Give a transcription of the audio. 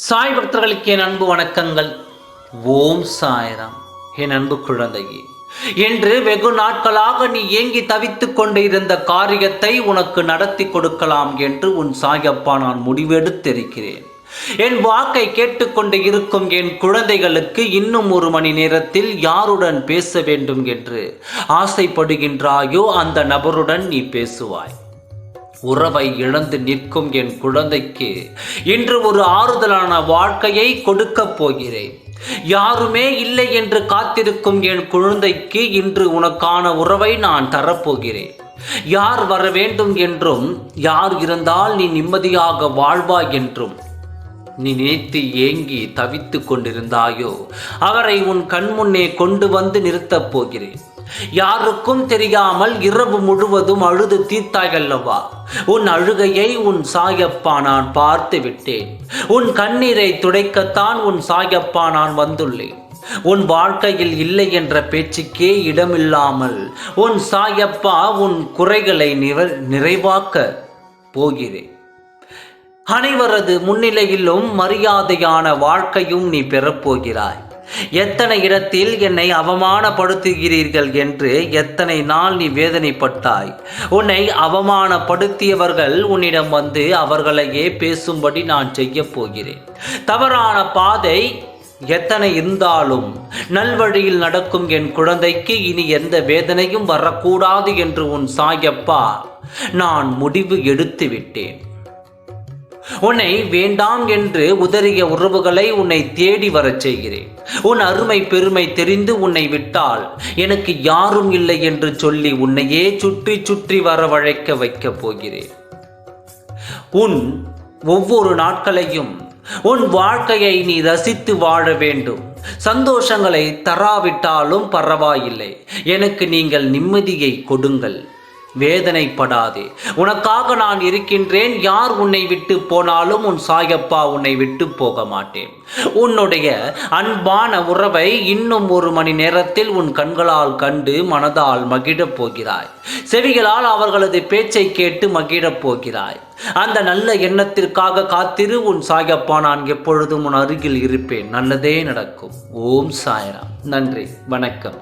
சாய் பக்தர்களுக்கு என் அன்பு வணக்கங்கள். ஓம் சாய்ராம். என் அன்பு குழந்தையே, என்று வெகு நாட்களாக நீ ஏங்கி தவித்துக் கொண்டு இருந்த காரியத்தை உனக்கு நடத்தி கொடுக்கலாம் என்று உன் சாயப்பா நான் முடிவெடுத்திருக்கிறேன். என் வாக்கை கேட்டுக்கொண்டு இருக்கும் என் குழந்தைகளுக்கு இன்னும் 1 மணி நேரத்தில் யாருடன் பேச வேண்டும் என்று ஆசைப்படுகின்றாயோ அந்த நபருடன் நீ பேசுவாய். உறவை இழந்து நிற்கும் என் குழந்தைக்கு இன்று ஒரு ஆறுதலான வாழ்க்கையை கொடுக்கப் போகிறேன். யாருமே இல்லை என்று காத்திருக்கும் என் குழந்தைக்கு இன்று உனக்கான உறவை நான் தரப்போகிறேன். யார் வர வேண்டும் என்றும், யார் இருந்தால் நீ நிம்மதியாக வாழ்வாய் என்றும் நீ நினைத்து ஏங்கி தவித்து கொண்டிருந்தாயோ அவரை உன் கண்முன்னே கொண்டு வந்து நிறுத்தப் போகிறேன். யாருக்கும் தெரியாமல் இரவு முழுவதும் அழுது தீர்த்தாயல்லவா? உன் அழுகையை உன் சாயப்பா நான் பார்த்து விட்டேன். உன் கண்ணீரை துடைக்கத்தான் உன் சாயப்பா நான் வந்துள்ளேன். உன் வாழ்க்கையில் இல்லை என்ற பேச்சுக்கே இடமில்லாமல் உன் சாயப்பா உன் குறைகளை நிறைவாக்க போகிறேன். அனைவரது முன்னிலையிலும் மரியாதையான வாழ்க்கையும் நீ பெறப்போகிறாய். எத்தனை இடத்தில் என்னை அவமானப்படுத்துகிறீர்கள் என்று எத்தனை நாள் நீ வேதனைப்பட்டாய். உன்னை அவமானப்படுத்தியவர்கள் உன்னிடம் வந்து அவர்களையே பேசும்படி நான் செய்ய போகிறேன். தவறான பாதை எத்தனை இருந்தாலும் நல்வழியில் நடக்கும் என் குழந்தைக்கு இனி எந்த வேதனையும் வரக்கூடாது என்று உன் சாயப்பா நான் முடிவு எடுத்து விட்டேன். உன்னை வேண்டாம் என்று உதறிய உறவுகளை உன்னை தேடி வரச் செய்கிறேன். உன் அருமை பெருமை தெரிந்து உன்னை விட்டால் எனக்கு யாரும் இல்லை என்று சொல்லி உன்னையே சுற்றி சுற்றி வரவழைக்க வைக்கப் போகிறேன். உன் ஒவ்வொரு நாட்களையும் உன் வாழ்க்கையை நீ ரசித்து வாழ வேண்டும். சந்தோஷங்களை தராவிட்டாலும் பரவாயில்லை, எனக்கு நீங்கள் நிம்மதியை கொடுங்கள். வேதனைப்படாதே, உனக்காக நான் இருக்கின்றேன். யார் உன்னை விட்டு போனாலும் உன் சாயப்பா உன்னை விட்டு போக மாட்டேன். உன்னுடைய அன்பான உறவை இன்னும் 1 மணி நேரத்தில் உன் கண்களால் கண்டு மனதால் மகிழப் போகிறாய். செவிகளால் அவர்களது பேச்சை கேட்டு மகிழப் போகிறாய். அந்த நல்ல எண்ணத்திற்காக காத்திரு. உன் சாயப்பா நான் எப்பொழுதும் உன் அருகில் இருப்பேன். நல்லதே நடக்கும். ஓம் சாய்ராம். நன்றி, வணக்கம்.